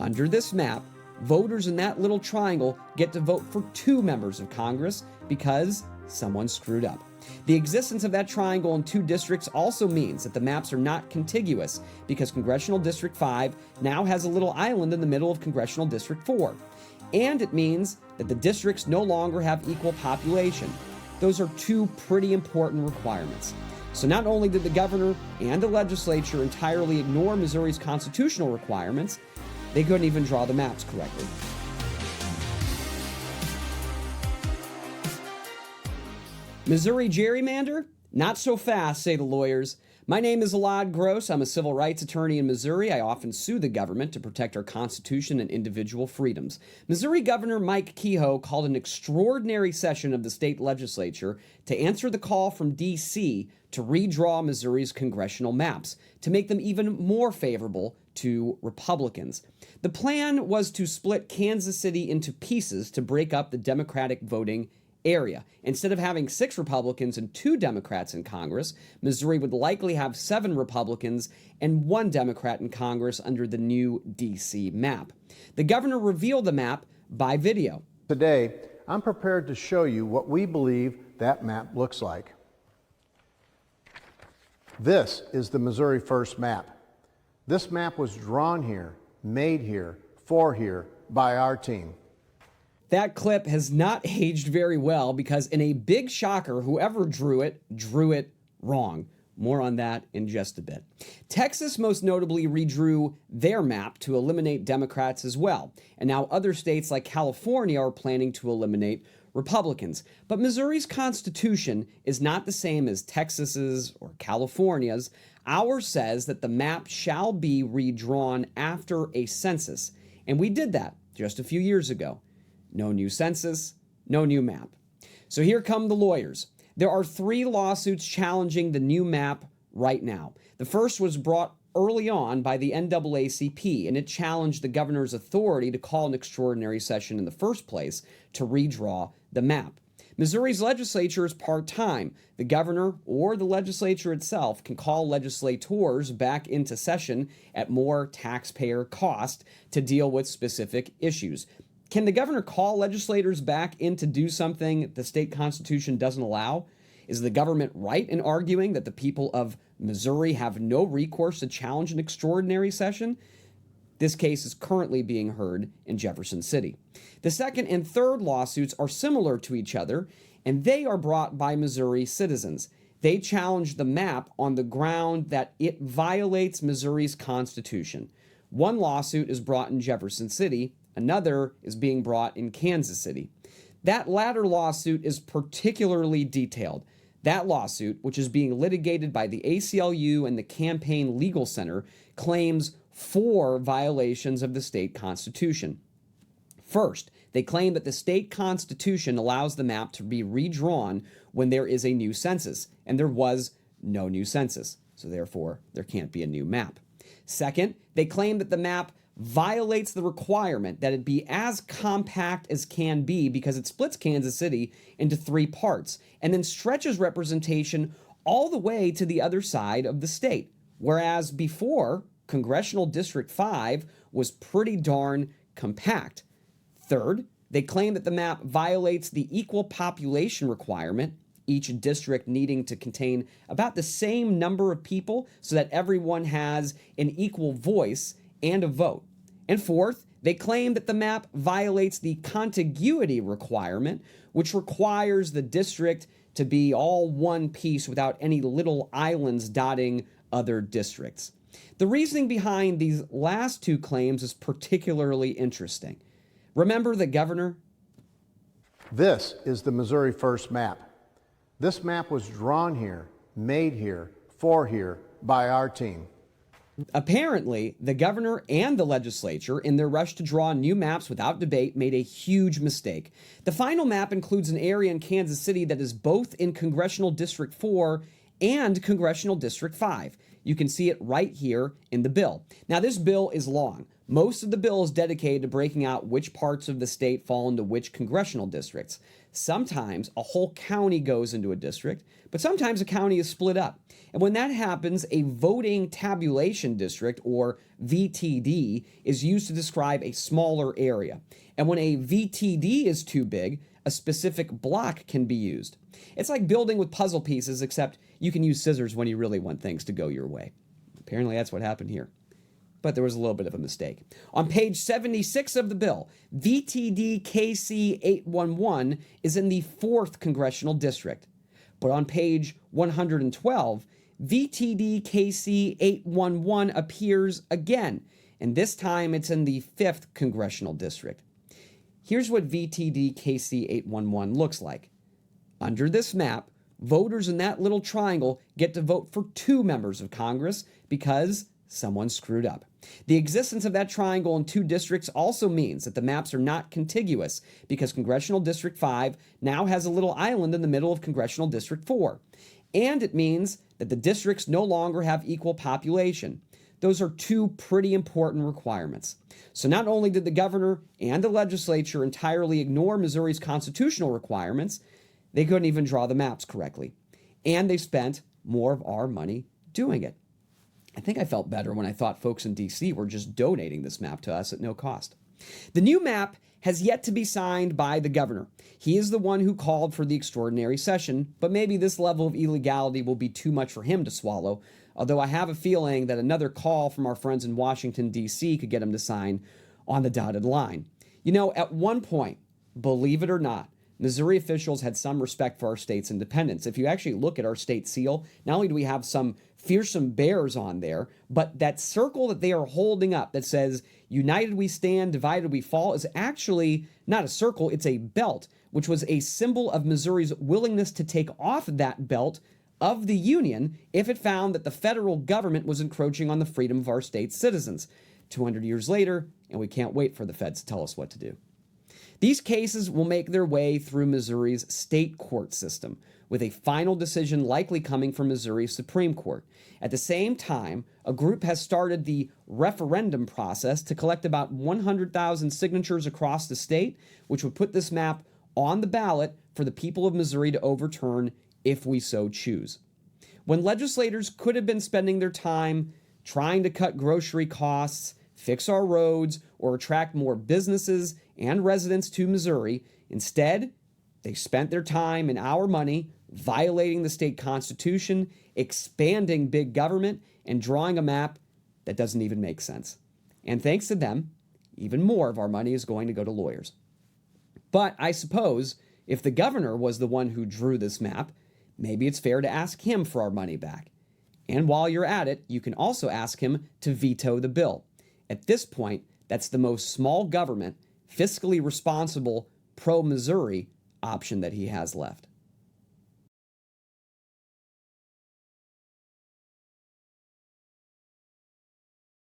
Under this map, voters in that little triangle get to vote for 2 members of Congress because someone screwed up. The existence of that triangle in 2 districts also means that the maps are not contiguous because Congressional District 5 now has a little island in the middle of Congressional District 4. And it means that the districts no longer have equal population. Those are 2 pretty important requirements. So not only did the governor and the legislature entirely ignore Missouri's constitutional requirements, they couldn't even draw the maps correctly. Missouri gerrymander? Not so fast, say the lawyers. My name is Elad Gross. I'm a civil rights attorney in Missouri. I often sue the government to protect our Constitution and individual freedoms. Missouri Governor Mike Kehoe called an extraordinary session of the state legislature to answer the call from D.C. to redraw Missouri's congressional maps, to make them even more favorable to Republicans. The plan was to split Kansas City into pieces to break up the Democratic voting area. Instead of having 6 Republicans and 2 Democrats in Congress, Missouri would likely have 7 Republicans and 1 Democrat in Congress under the new D.C. map. The governor revealed the map by video. Today, I'm prepared to show you what we believe that map looks like. This is the Missouri First map. This map was drawn here, made here, for here, by our team. That clip has not aged very well because in a big shocker, whoever drew it wrong. More on that in just a bit. Texas most notably redrew their map to eliminate Democrats as well. And now other states like California are planning to eliminate Republicans. But Missouri's Constitution is not the same as Texas's or California's. Ours says that the map shall be redrawn after a census. And we did that just a few years ago. No new census, no new map. So here come the lawyers. There are 3 lawsuits challenging the new map right now. The first was brought early on by the NAACP, and it challenged the governor's authority to call an extraordinary session in the first place to redraw the map. Missouri's legislature is part-time. The governor or the legislature itself can call legislators back into session at more taxpayer cost to deal with specific issues. Can the governor call legislators back in to do something the state constitution doesn't allow? Is the government right in arguing that the people of Missouri have no recourse to challenge an extraordinary session? This case is currently being heard in Jefferson City. The second and third lawsuits are similar to each other, and they are brought by Missouri citizens. They challenge the map on the ground that it violates Missouri's constitution. One lawsuit is brought in Jefferson City. Another is being brought in Kansas City. That latter lawsuit is particularly detailed. That lawsuit, which is being litigated by the ACLU and the Campaign Legal Center, claims 4 violations of the state constitution. First, they claim that the state constitution allows the map to be redrawn when there is a new census, and there was no new census, so therefore there can't be a new map. Second, they claim that the map violates the requirement that it be as compact as can be because it splits Kansas City into 3 parts and then stretches representation all the way to the other side of the state. Whereas before, Congressional District 5 was pretty darn compact. Third, they claim that the map violates the equal population requirement, each district needing to contain about the same number of people so that everyone has an equal voice and a vote. And fourth, they claim that the map violates the contiguity requirement, which requires the district to be all one piece without any little islands dotting other districts. The reasoning behind these last 2 claims is particularly interesting. Remember the governor? This is the Missouri First map. This map was drawn here, made here, for here, by our team. Apparently, the governor and the legislature, in their rush to draw new maps without debate, made a huge mistake. The final map includes an area in Kansas City that is both in Congressional District 4 and Congressional District 5. You can see it right here in the bill. Now, this bill is long. Most of the bill is dedicated to breaking out which parts of the state fall into which congressional districts. Sometimes a whole county goes into a district, but sometimes a county is split up. And when that happens, a voting tabulation district, or VTD, is used to describe a smaller area. And when a VTD is too big, a specific block can be used. It's like building with puzzle pieces, except you can use scissors when you really want things to go your way. Apparently that's what happened here. But there was a little bit of a mistake. On page 76 of the bill, VTD KC 811 is in the 4th congressional district. But on page 112, VTD KC 811 appears again, and this time it's in the 5th congressional district. Here's what VTD KC 811 looks like. Under this map, voters in that little triangle get to vote for 2 members of Congress because someone screwed up. The existence of that triangle in 2 districts also means that the maps are not contiguous because Congressional District 5 now has a little island in the middle of Congressional District 4. And it means that the districts no longer have equal population. Those are 2 pretty important requirements. So not only did the governor and the legislature entirely ignore Missouri's constitutional requirements, they couldn't even draw the maps correctly. And they spent more of our money doing it. I think I felt better when I thought folks in D.C. were just donating this map to us at no cost. The new map has yet to be signed by the governor. He is the one who called for the extraordinary session, but maybe this level of illegality will be too much for him to swallow, although I have a feeling that another call from our friends in Washington, D.C. could get him to sign on the dotted line. You know, at one point, believe it or not, Missouri officials had some respect for our state's independence. If you actually look at our state seal, not only do we have some fearsome bears on there, but that circle that they are holding up that says, "United we stand, divided we fall," is actually not a circle, it's a belt, which was a symbol of Missouri's willingness to take off that belt of the Union if it found that the federal government was encroaching on the freedom of our state's citizens. 200 years later, and we can't wait for the feds to tell us what to do. These cases will make their way through Missouri's state court system, with a final decision likely coming from Missouri's Supreme Court. At the same time, a group has started the referendum process to collect about 100,000 signatures across the state, which would put this map on the ballot for the people of Missouri to overturn if we so choose. When legislators could have been spending their time trying to cut grocery costs, fix our roads, or attract more businesses and residents to Missouri, instead, they spent their time and our money violating the state constitution, expanding big government, and drawing a map that doesn't even make sense. And thanks to them, even more of our money is going to go to lawyers. But I suppose if the governor was the one who drew this map, maybe it's fair to ask him for our money back. And while you're at it, you can also ask him to veto the bill. At this point, that's the most small government, fiscally responsible, pro-Missouri option that he has left.